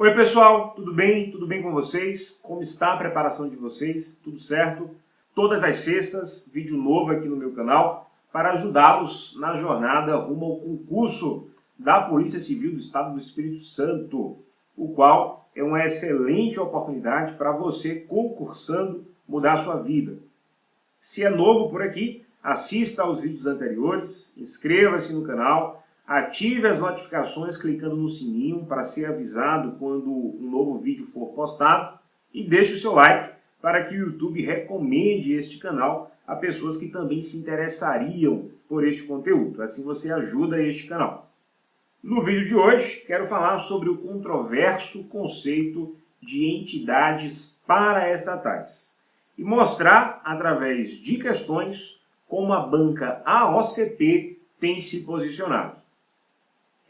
Oi pessoal, tudo bem? Tudo bem com vocês? Como está a preparação de vocês? Tudo certo? Todas as sextas, vídeo novo aqui no meu canal para ajudá-los na jornada rumo ao concurso da Polícia Civil do Estado do Espírito Santo, o qual é uma excelente oportunidade para você, concursando, mudar a sua vida. Se é novo por aqui, assista aos vídeos anteriores, inscreva-se no canal, ative as notificações clicando no sininho para ser avisado quando um novo vídeo for postado e deixe o seu like para que o YouTube recomende este canal a pessoas que também se interessariam por este conteúdo. Assim você ajuda este canal. No vídeo de hoje, quero falar sobre o controverso conceito de entidades paraestatais e mostrar, através de questões, como a banca AOCP tem se posicionado.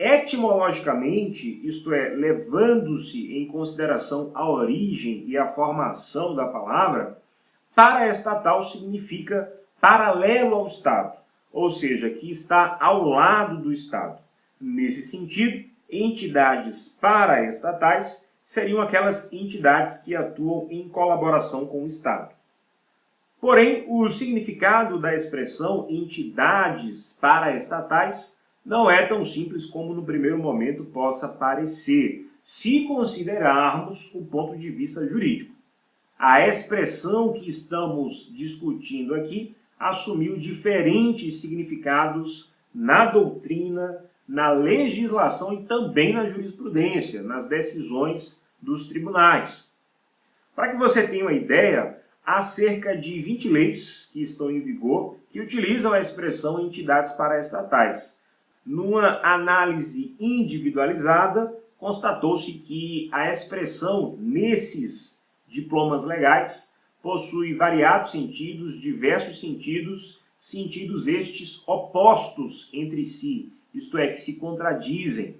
Etimologicamente, isto é, levando-se em consideração a origem e a formação da palavra, paraestatal significa paralelo ao Estado, ou seja, que está ao lado do Estado. Nesse sentido, entidades paraestatais seriam aquelas entidades que atuam em colaboração com o Estado. Porém, o significado da expressão entidades paraestatais não é tão simples como no primeiro momento possa parecer, se considerarmos o ponto de vista jurídico. A expressão que estamos discutindo aqui assumiu diferentes significados na doutrina, na legislação e também na jurisprudência, nas decisões dos tribunais. Para que você tenha uma ideia, há cerca de 20 leis que estão em vigor que utilizam a expressão entidades paraestatais. Numa análise individualizada, constatou-se que a expressão nesses diplomas legais possui variados sentidos, diversos sentidos, sentidos estes opostos entre si, isto é, que se contradizem.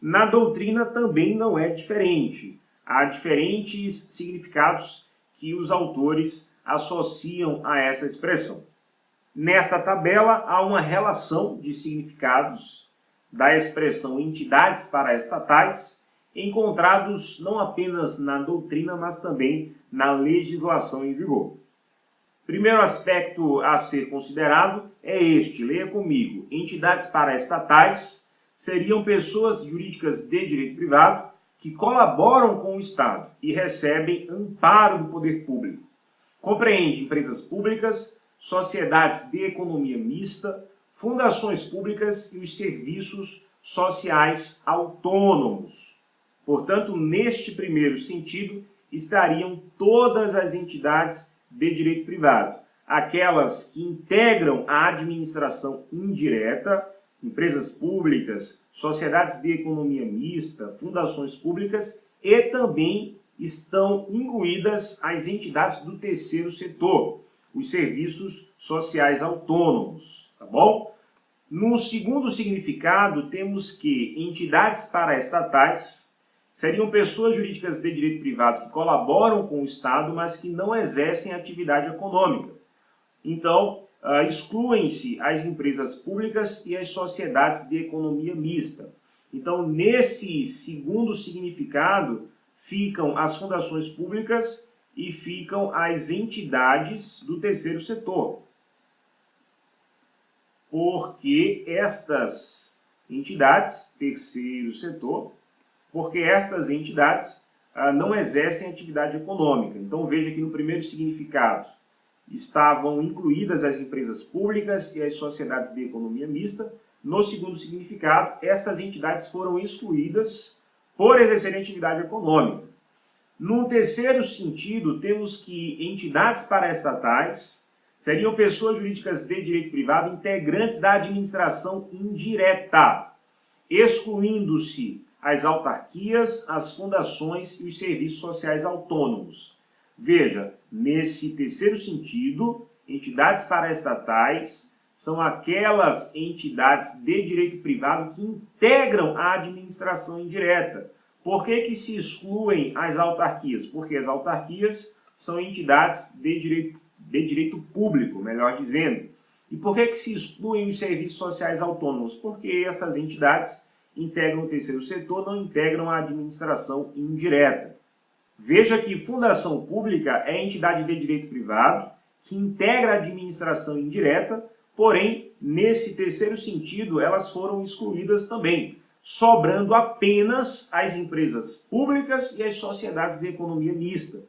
Na doutrina também não é diferente. Há diferentes significados que os autores associam a essa expressão. Nesta tabela há uma relação de significados da expressão entidades paraestatais encontrados não apenas na doutrina, mas também na legislação em vigor. Primeiro aspecto a ser considerado é este, leia comigo. Entidades paraestatais seriam pessoas jurídicas de direito privado que colaboram com o Estado e recebem amparo do poder público. Compreende empresas públicas, sociedades de economia mista, fundações públicas e os serviços sociais autônomos. Portanto, neste primeiro sentido, estariam todas as entidades de direito privado, aquelas que integram a administração indireta, empresas públicas, sociedades de economia mista, fundações públicas e também estão incluídas as entidades do terceiro setor, os serviços sociais autônomos, tá bom? No segundo significado, temos que entidades paraestatais seriam pessoas jurídicas de direito privado que colaboram com o Estado, mas que não exercem atividade econômica. Então, excluem-se as empresas públicas e as sociedades de economia mista. Então, nesse segundo significado, ficam as fundações públicas e ficam as entidades do terceiro setor. Porque estas entidades, terceiro setor, porque estas entidades não exercem atividade econômica. Então veja que no primeiro significado estavam incluídas as empresas públicas e as sociedades de economia mista. No segundo significado, estas entidades foram excluídas por exercerem atividade econômica. No terceiro sentido, temos que entidades paraestatais seriam pessoas jurídicas de direito privado integrantes da administração indireta, excluindo-se as autarquias, as fundações e os serviços sociais autônomos. Veja, nesse terceiro sentido, entidades paraestatais são aquelas entidades de direito privado que integram a administração indireta. Por que se excluem as autarquias? Porque as autarquias são entidades de direito público, melhor dizendo. E por que se excluem os serviços sociais autônomos? Porque estas entidades integram o terceiro setor, não integram a administração indireta. Veja que fundação pública é entidade de direito privado que integra a administração indireta, porém, nesse terceiro sentido, elas foram excluídas também, sobrando apenas as empresas públicas e as sociedades de economia mista.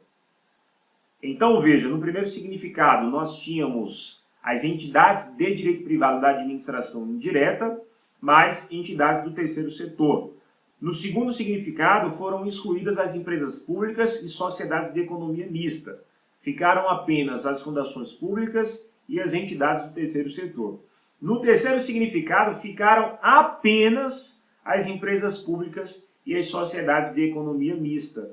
Então, veja, no primeiro significado, nós tínhamos as entidades de direito privado da administração indireta, mais entidades do terceiro setor. No segundo significado, foram excluídas as empresas públicas e sociedades de economia mista. Ficaram apenas as fundações públicas e as entidades do terceiro setor. No terceiro significado, ficaram apenas as empresas públicas e as sociedades de economia mista.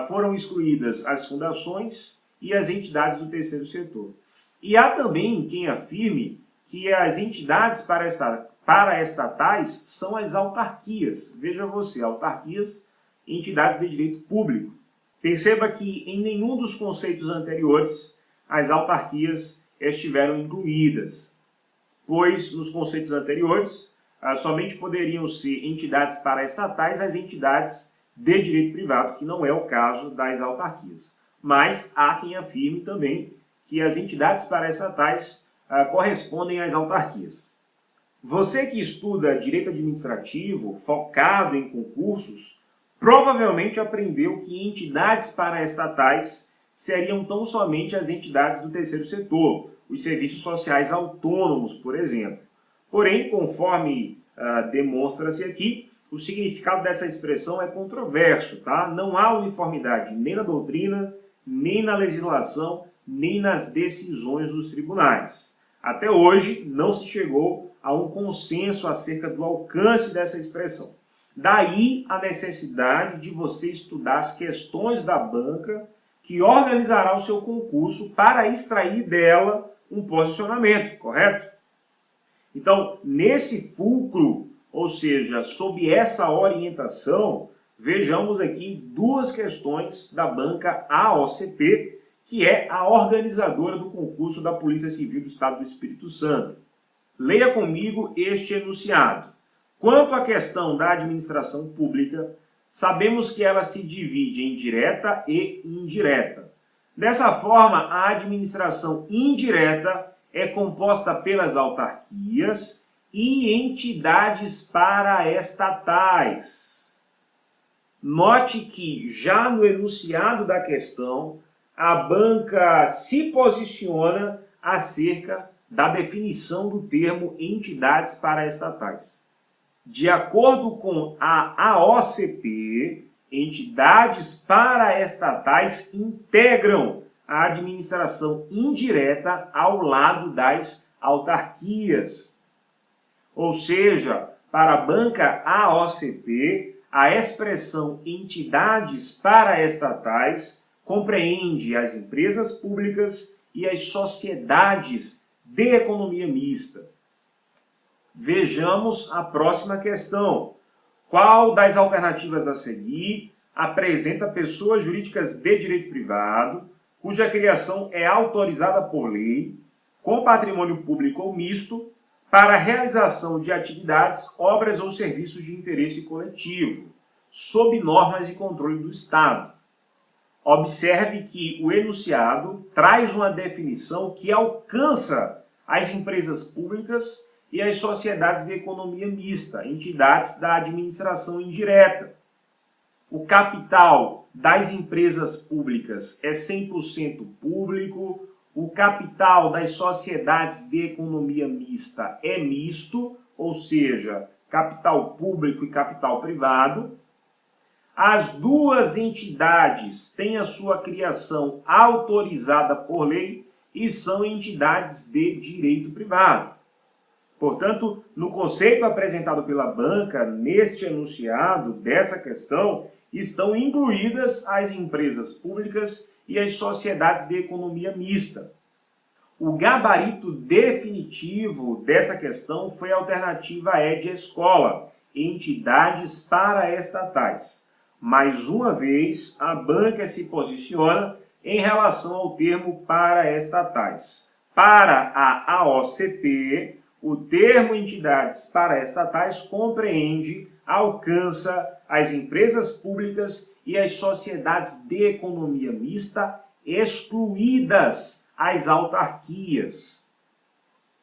Foram excluídas as fundações e as entidades do terceiro setor. E há também quem afirme que as entidades paraestatais são as autarquias. Veja você, autarquias, entidades de direito público. Perceba que em nenhum dos conceitos anteriores as autarquias estiveram incluídas, pois nos conceitos anteriores somente poderiam ser entidades paraestatais as entidades de direito privado, que não é o caso das autarquias. Mas há quem afirme também que as entidades paraestatais correspondem às autarquias. Você que estuda direito administrativo, focado em concursos, provavelmente aprendeu que entidades paraestatais seriam tão somente as entidades do terceiro setor, os serviços sociais autônomos, por exemplo. Porém, conforme demonstra-se aqui, o significado dessa expressão é controverso, tá? Não há uniformidade nem na doutrina, nem na legislação, nem nas decisões dos tribunais. Até hoje, não se chegou a um consenso acerca do alcance dessa expressão. Daí a necessidade de você estudar as questões da banca que organizará o seu concurso para extrair dela um posicionamento, correto? Então, nesse fulcro, ou seja, sob essa orientação, vejamos aqui duas questões da banca AOCP, que é a organizadora do concurso da Polícia Civil do Estado do Espírito Santo. Leia comigo este enunciado. Quanto à questão da administração pública, sabemos que ela se divide em direta e indireta. Dessa forma, a administração indireta é composta pelas autarquias e entidades paraestatais. Note que, já no enunciado da questão, a banca se posiciona acerca da definição do termo entidades paraestatais. De acordo com a AOCP, entidades paraestatais integram a administração indireta ao lado das autarquias. Ou seja, para a banca AOCP, a expressão entidades paraestatais compreende as empresas públicas e as sociedades de economia mista. Vejamos a próxima questão. Qual das alternativas a seguir apresenta pessoas jurídicas de direito privado, cuja criação é autorizada por lei, com patrimônio público ou misto, para a realização de atividades, obras ou serviços de interesse coletivo, sob normas de controle do Estado? Observe que o enunciado traz uma definição que alcança as empresas públicas e as sociedades de economia mista, entidades da administração indireta. O capital das empresas públicas é 100% público, o capital das sociedades de economia mista é misto, ou seja, capital público e capital privado. As duas entidades têm a sua criação autorizada por lei e são entidades de direito privado. Portanto, no conceito apresentado pela banca, neste enunciado dessa questão, estão incluídas as empresas públicas e as sociedades de economia mista. O gabarito definitivo dessa questão foi a alternativa E de escola, entidades paraestatais. Mais uma vez, a banca se posiciona em relação ao termo paraestatais. Para a AOCP, o termo entidades paraestatais compreende alcança as empresas públicas e as sociedades de economia mista, excluídas as autarquias.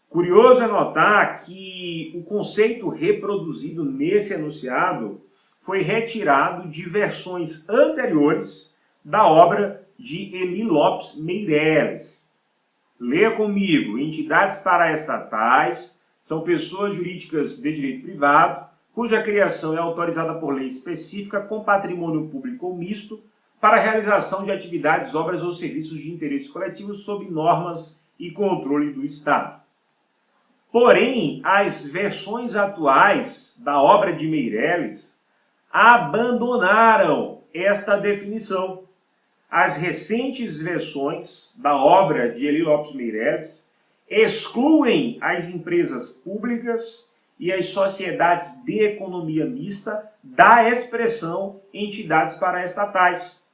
Curioso é notar que o conceito reproduzido nesse enunciado foi retirado de versões anteriores da obra de Eli Lopes Meireles. Leia comigo: entidades paraestatais são pessoas jurídicas de direito privado, cuja criação é autorizada por lei específica com patrimônio público ou misto para a realização de atividades, obras ou serviços de interesse coletivo sob normas e controle do Estado. Porém, as versões atuais da obra de Meireles abandonaram esta definição. As recentes versões da obra de Eli Lopes Meireles excluem as empresas públicas e as sociedades de economia mista da expressão entidades paraestatais.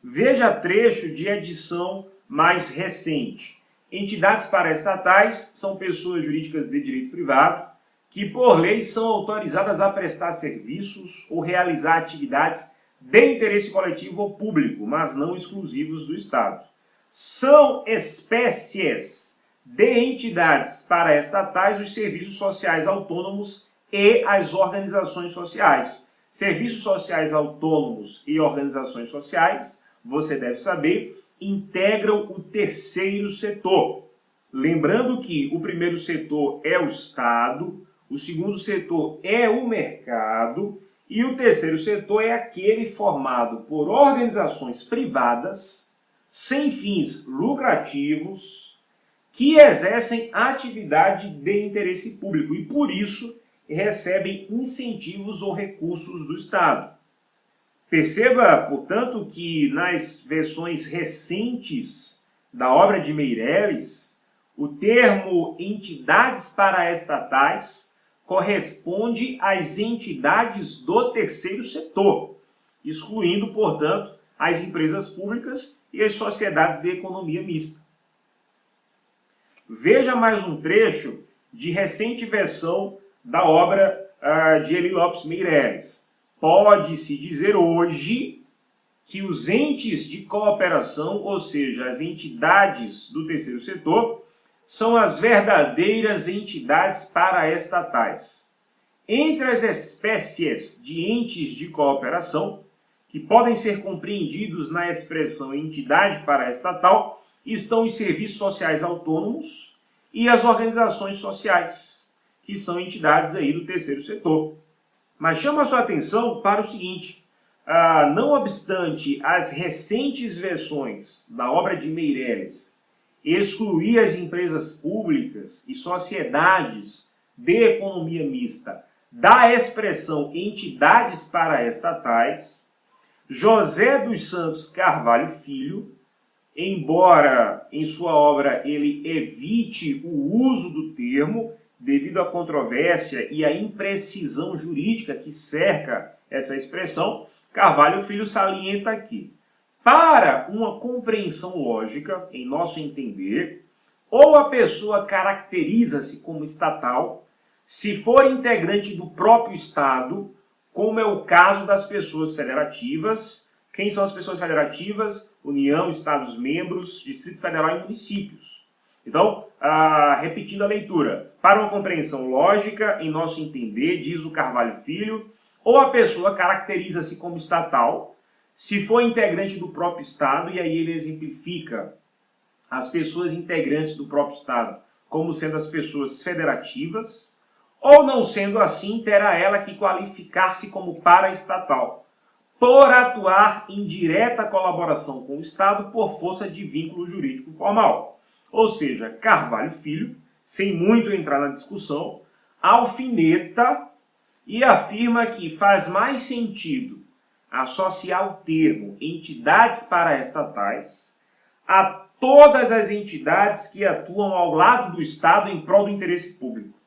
Veja trecho de edição mais recente. Entidades paraestatais são pessoas jurídicas de direito privado que, por lei, são autorizadas a prestar serviços ou realizar atividades de interesse coletivo ou público, mas não exclusivos do Estado. São espécies de entidades paraestatais os serviços sociais autônomos e as organizações sociais. Serviços sociais autônomos e organizações sociais, você deve saber, integram o terceiro setor. Lembrando que o primeiro setor é o Estado, o segundo setor é o mercado e o terceiro setor é aquele formado por organizações privadas, sem fins lucrativos, que exercem atividade de interesse público e, por isso, recebem incentivos ou recursos do Estado. Perceba, portanto, que nas versões recentes da obra de Meireles, o termo entidades paraestatais corresponde às entidades do terceiro setor, excluindo, portanto, as empresas públicas e as sociedades de economia mista. Veja mais um trecho de recente versão da obra de Eli Lopes Meireles. Pode-se dizer hoje que os entes de cooperação, ou seja, as entidades do terceiro setor, são as verdadeiras entidades paraestatais. Entre as espécies de entes de cooperação, que podem ser compreendidos na expressão entidade paraestatal, estão os serviços sociais autônomos e as organizações sociais, que são entidades aí do terceiro setor. Mas chama a sua atenção para o seguinte: não obstante as recentes versões da obra de Meireles excluir as empresas públicas e sociedades de economia mista da expressão entidades paraestatais, José dos Santos Carvalho Filho, embora em sua obra ele evite o uso do termo, devido à controvérsia e à imprecisão jurídica que cerca essa expressão, Carvalho Filho salienta aqui: para uma compreensão lógica, em nosso entender, ou a pessoa caracteriza-se como estatal, se for integrante do próprio Estado, como é o caso das pessoas federativas. Quem são as pessoas federativas? União, Estados-membros, Distrito Federal e municípios. Então, repetindo a leitura, para uma compreensão lógica, em nosso entender, diz o Carvalho Filho, ou a pessoa caracteriza-se como estatal, se for integrante do próprio Estado, e aí ele exemplifica as pessoas integrantes do próprio Estado como sendo as pessoas federativas, ou não sendo assim, terá ela que qualificar-se como paraestatal, por atuar em direta colaboração com o Estado por força de vínculo jurídico formal. Ou seja, Carvalho Filho, sem muito entrar na discussão, alfineta e afirma que faz mais sentido associar o termo entidades paraestatais a todas as entidades que atuam ao lado do Estado em prol do interesse público.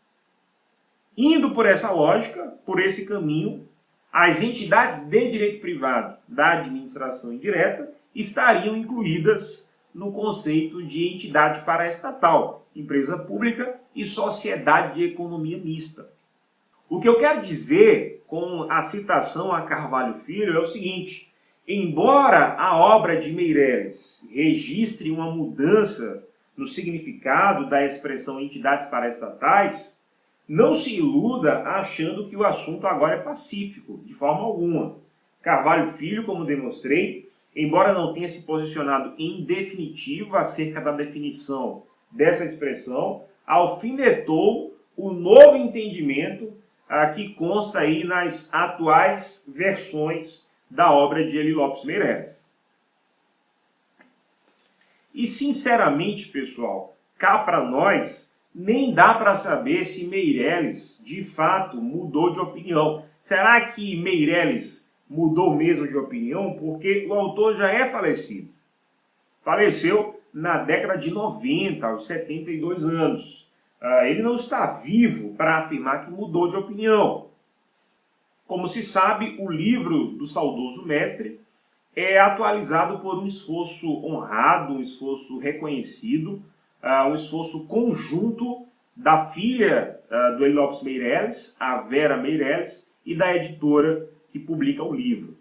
Indo por essa lógica, por esse caminho, as entidades de direito privado da administração indireta estariam incluídas no conceito de entidade paraestatal, empresa pública e sociedade de economia mista. O que eu quero dizer com a citação a Carvalho Filho é o seguinte: embora a obra de Meirelles registre uma mudança no significado da expressão entidades paraestatais, não se iluda achando que o assunto agora é pacífico, de forma alguma. Carvalho Filho, como demonstrei, embora não tenha se posicionado em definitivo acerca da definição dessa expressão, alfinetou o novo entendimento que consta aí nas atuais versões da obra de Eli Lopes Meirelles. E sinceramente, pessoal, cá para nós, nem dá para saber se Meirelles de fato mudou de opinião. Será que Meirelles mudou mesmo de opinião? Porque o autor já é falecido. Faleceu na década de 90, aos 72 anos. Ele não está vivo para afirmar que mudou de opinião. Como se sabe, o livro do saudoso mestre é atualizado por um esforço honrado, um esforço reconhecido, um esforço conjunto da filha do Eli Lopes Meirelles, a Vera Meirelles, e da editora que publica o livro.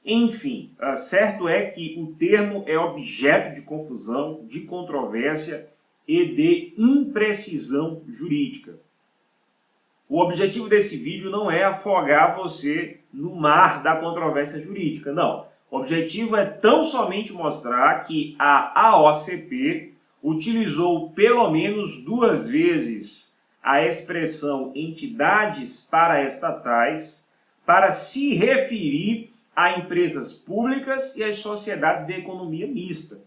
Enfim, certo é que o termo é objeto de confusão, de controvérsia e de imprecisão jurídica. O objetivo desse vídeo não é afogar você no mar da controvérsia jurídica, não. O objetivo é tão somente mostrar que a AOCP utilizou pelo menos 2 vezes a expressão entidades paraestatais para se referir a empresas públicas e às sociedades de economia mista.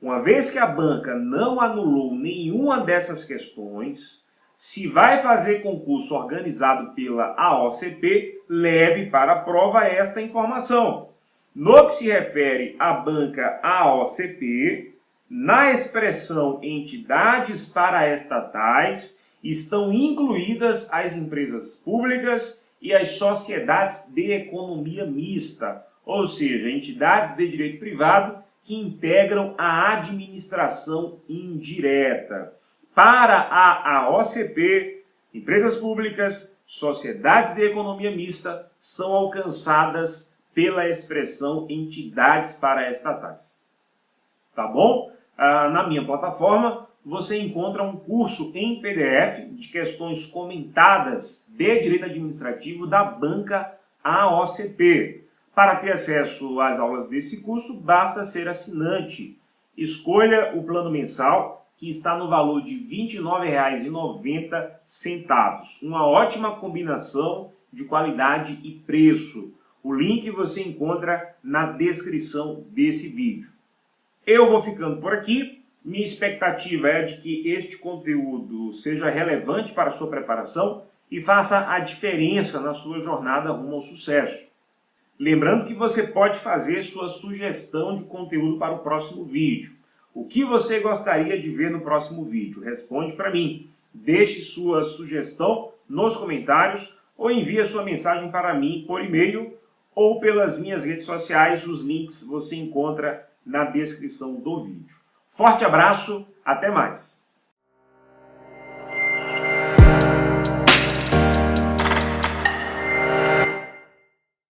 Uma vez que a banca não anulou nenhuma dessas questões, se vai fazer concurso organizado pela AOCP, leve para a prova esta informação. No que se refere à banca AOCP, na expressão entidades paraestatais, estão incluídas as empresas públicas e as sociedades de economia mista, ou seja, entidades de direito privado que integram a administração indireta. Para a AOCP, empresas públicas, sociedades de economia mista são alcançadas pela expressão entidades paraestatais. Tá bom? Na minha plataforma, você encontra um curso em PDF de questões comentadas de direito administrativo da banca AOCP. Para ter acesso às aulas desse curso, basta ser assinante. Escolha o plano mensal, que está no valor de R$ 29,90. Uma ótima combinação de qualidade e preço. O link você encontra na descrição desse vídeo. Eu vou ficando por aqui. Minha expectativa é de que este conteúdo seja relevante para a sua preparação e faça a diferença na sua jornada rumo ao sucesso. Lembrando que você pode fazer sua sugestão de conteúdo para o próximo vídeo. O que você gostaria de ver no próximo vídeo? Responde para mim. Deixe sua sugestão nos comentários ou envie a sua mensagem para mim por e-mail ou pelas minhas redes sociais. Os links você encontra na descrição do vídeo. Forte abraço, até mais!